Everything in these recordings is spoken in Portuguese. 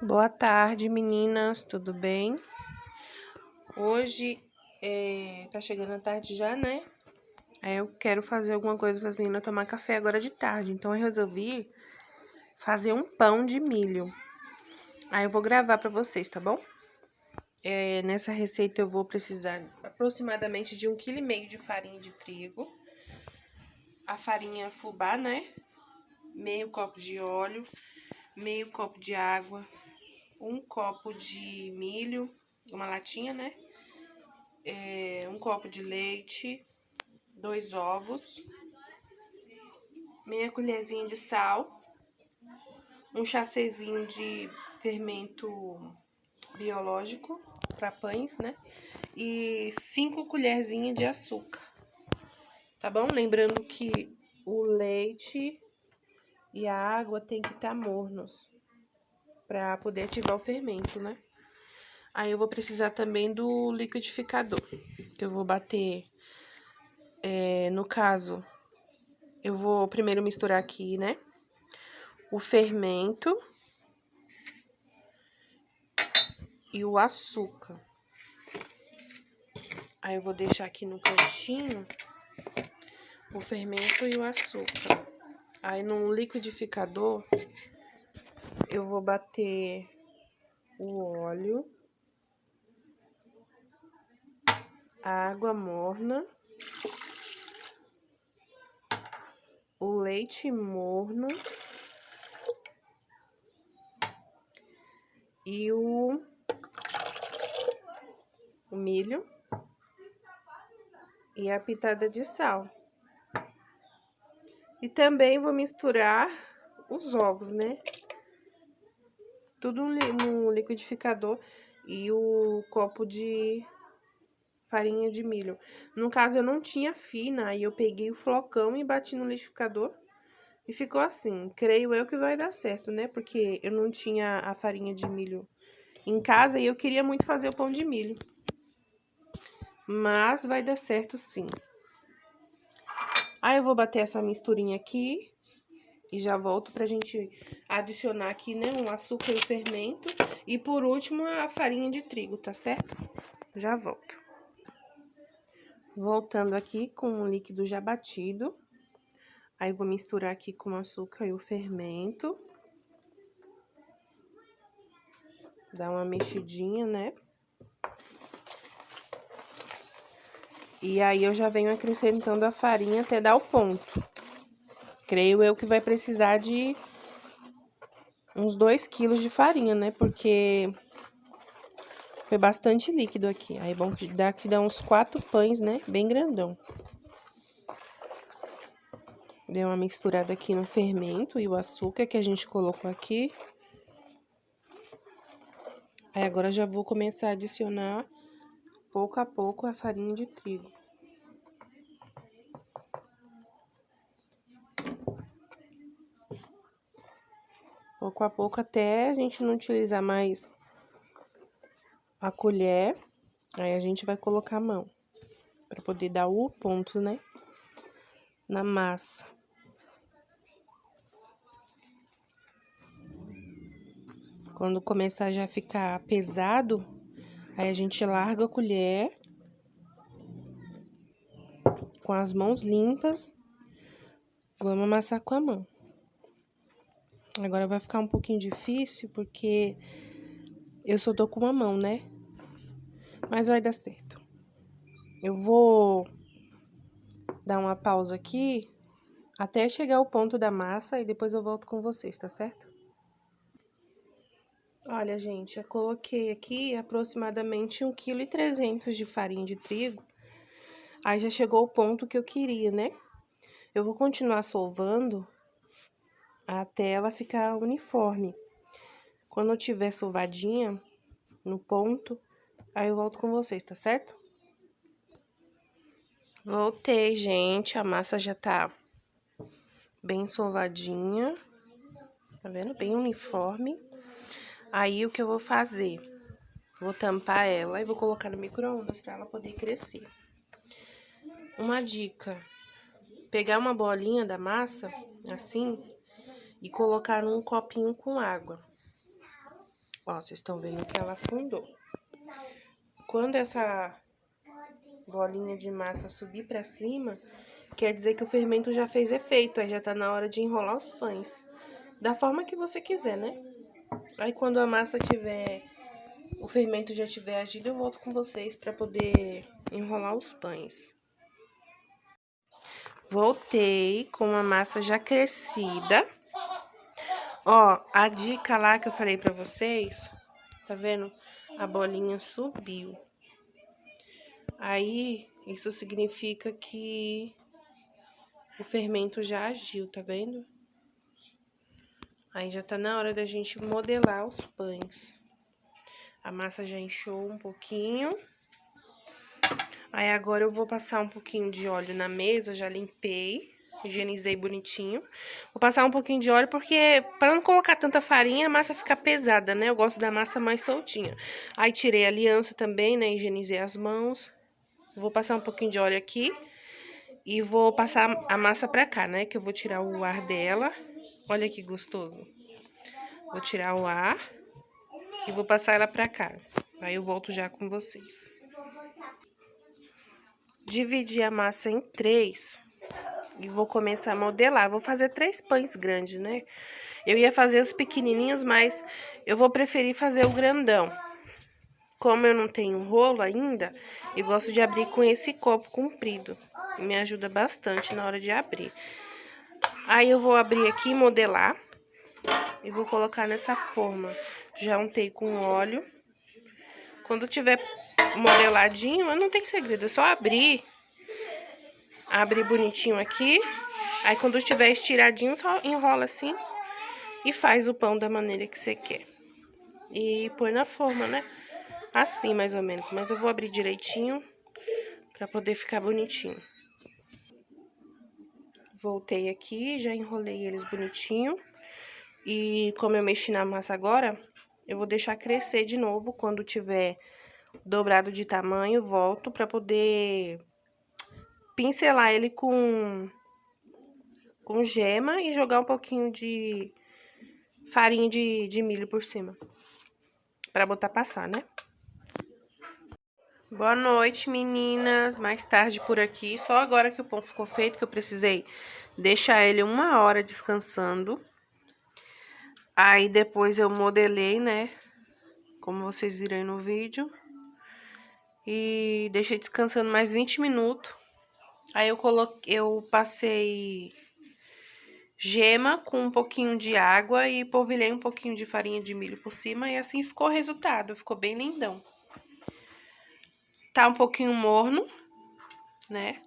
Boa tarde, meninas, tudo bem? Hoje tá chegando a tarde já, né? Aí eu quero fazer alguma coisa para as meninas tomar café agora de tarde. Então eu resolvi fazer um pão de milho. Aí eu vou gravar para vocês, tá bom? Nessa receita eu vou precisar aproximadamente de 1,5 kg de farinha de trigo. A farinha fubá, né? Meio copo de óleo, meio copo de água, 1 copo de milho, uma latinha, né? 1 copo de leite, 2 ovos, meia colherzinha de sal, um chacezinho de fermento biológico para pães, né? E 5 colherzinhas de açúcar, tá bom? Lembrando que o leite e a água tem que estar mornos para poder ativar o fermento, né? Aí eu vou precisar também do liquidificador, que eu vou bater, no caso, eu vou primeiro misturar aqui, né? O fermento e o açúcar. Aí eu vou deixar aqui no cantinho o fermento e o açúcar. Aí no liquidificador eu vou bater o óleo, a água morna, o leite morno e o milho e a pitada de sal. E também vou misturar os ovos, né? Tudo no liquidificador e o copo de farinha de milho. No caso, eu não tinha fina, aí eu peguei o flocão e bati no liquidificador. E ficou assim. Creio eu que vai dar certo, né? Porque eu não tinha a farinha de milho em casa e eu queria muito fazer o pão de milho. Mas vai dar certo sim. Aí eu vou bater essa misturinha aqui e já volto pra gente adicionar aqui, né, o açúcar e o fermento. E por último, a farinha de trigo, tá certo? Já volto. Voltando aqui com o líquido já batido. Aí vou misturar aqui com o açúcar e o fermento. Dar uma mexidinha, né? E aí eu já venho acrescentando a farinha até dar o ponto. Creio eu que vai precisar de uns 2 kg de farinha, né? Porque foi bastante líquido aqui. Aí é bom que dá uns 4 pães, né? Bem grandão. Dei uma misturada aqui no fermento e o açúcar que a gente colocou aqui. Aí agora já vou começar a adicionar pouco a pouco a farinha de trigo. Pouco a pouco até a gente não utilizar mais a colher. Aí a gente vai colocar a mão para poder dar o ponto, né? Na massa. Quando começar já a ficar pesado, aí a gente larga a colher com as mãos limpas. Vamos amassar com a mão. Agora vai ficar um pouquinho difícil porque eu só tô com uma mão, né? Mas vai dar certo. Eu vou dar uma pausa aqui até chegar ao ponto da massa e depois eu volto com vocês, tá certo? Olha, gente, eu coloquei aqui aproximadamente 1,3 kg de farinha de trigo. Aí já chegou o ponto que eu queria, né? Eu vou continuar sovando até ela ficar uniforme. Quando eu tiver sovadinha no ponto, aí eu volto com vocês, tá certo? Voltei, gente. A massa já tá bem sovadinha. Tá vendo? Bem uniforme. Aí, o que eu vou fazer? Vou tampar ela e vou colocar no micro-ondas pra ela poder crescer. Uma dica. Pegar uma bolinha da massa, assim, e colocar num copinho com água. Ó, vocês estão vendo que ela afundou. Quando essa bolinha de massa subir pra cima, quer dizer que o fermento já fez efeito, aí já tá na hora de enrolar os pães. Da forma que você quiser, né? Aí quando a massa tiver, o fermento já tiver agido, eu volto com vocês pra poder enrolar os pães. Voltei com a massa já crescida. Ó, a dica lá que eu falei pra vocês, tá vendo? A bolinha subiu. Aí, isso significa que o fermento já agiu, tá vendo? Aí já tá na hora da gente modelar os pães. A massa já inchou um pouquinho. Aí agora eu vou passar um pouquinho de óleo na mesa, já limpei, higienizei bonitinho. Vou passar um pouquinho de óleo porque, para não colocar tanta farinha, a massa fica pesada, né? Eu gosto da massa mais soltinha. Aí tirei a aliança também, né? Higienizei as mãos. Vou passar um pouquinho de óleo aqui e vou passar a massa pra cá, né? Que eu vou tirar o ar dela. Olha que gostoso. Vou tirar o ar e vou passar ela pra cá. Aí eu volto já com vocês. Dividi a massa em 3 e vou começar a modelar. Vou fazer 3 pães grandes, né? Eu ia fazer os pequenininhos, mas eu vou preferir fazer o grandão. Como eu não tenho rolo ainda, eu gosto de abrir com esse copo comprido. Me ajuda bastante na hora de abrir. Aí eu vou abrir aqui e modelar. E vou colocar nessa forma. Já untei com óleo. Quando tiver modeladinho, não tem segredo, é só abrir. Abre bonitinho aqui. Aí quando estiver estiradinho, só enrola assim. E faz o pão da maneira que você quer. E põe na forma, né? Assim, mais ou menos. Mas eu vou abrir direitinho pra poder ficar bonitinho. Voltei aqui, já enrolei eles bonitinho. E como eu mexi na massa agora, eu vou deixar crescer de novo. Quando tiver dobrado de tamanho, volto pra poder pincelar ele com gema e jogar um pouquinho de farinha de milho por cima. Pra botar passar, né? Boa noite, meninas. Mais tarde por aqui. Só agora que o pão ficou feito, que eu precisei deixar ele 1 hora descansando. Aí depois eu modelei, né? Como vocês viram aí no vídeo. E deixei descansando mais 20 minutos. Aí eu passei gema com um pouquinho de água e polvilhei um pouquinho de farinha de milho por cima. E assim ficou o resultado. Ficou bem lindão. Tá um pouquinho morno, né?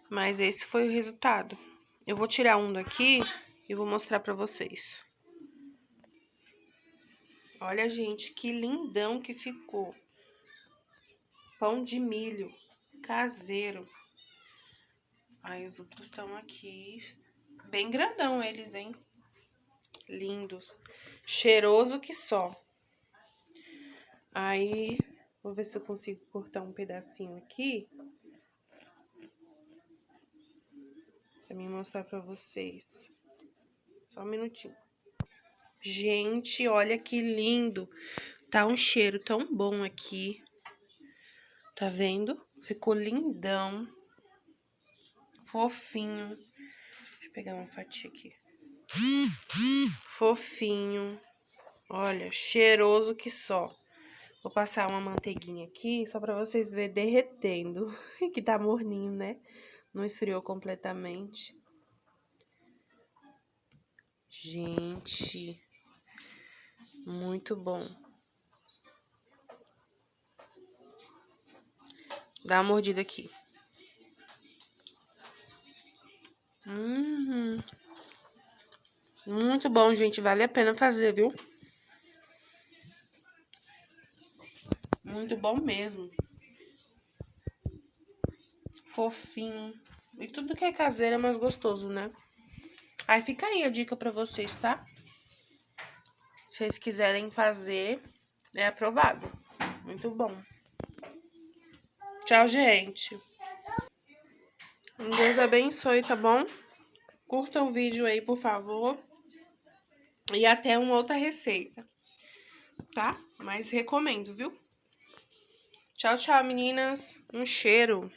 Mas esse foi o resultado. Eu vou tirar um daqui e vou mostrar pra vocês. Olha, gente, que lindão que ficou. Pão de milho caseiro. Aí os outros estão aqui. Bem grandão eles, hein? Lindos. Cheiroso que só. Aí, vou ver se eu consigo cortar um pedacinho aqui. Pra mim mostrar pra vocês. Só um minutinho. Gente, olha que lindo. Tá um cheiro tão bom aqui. Tá vendo? Ficou lindão. Fofinho. Deixa eu pegar uma fatia aqui. Fofinho. Olha, cheiroso que só. Vou passar uma manteiguinha aqui, só pra vocês verem derretendo. Que tá morninho, né? Não esfriou completamente. Gente, muito bom. Dá uma mordida aqui. Muito bom, gente. Vale a pena fazer, viu? Muito bom mesmo. Fofinho. E tudo que é caseiro é mais gostoso, né? Aí fica aí a dica pra vocês, tá? Se vocês quiserem fazer, é aprovado. Muito bom. Tchau, gente. Deus abençoe, tá bom? Curtam o vídeo aí, por favor. E até uma outra receita. tá? Mas recomendo, viu? Tchau, tchau, meninas. Um cheiro.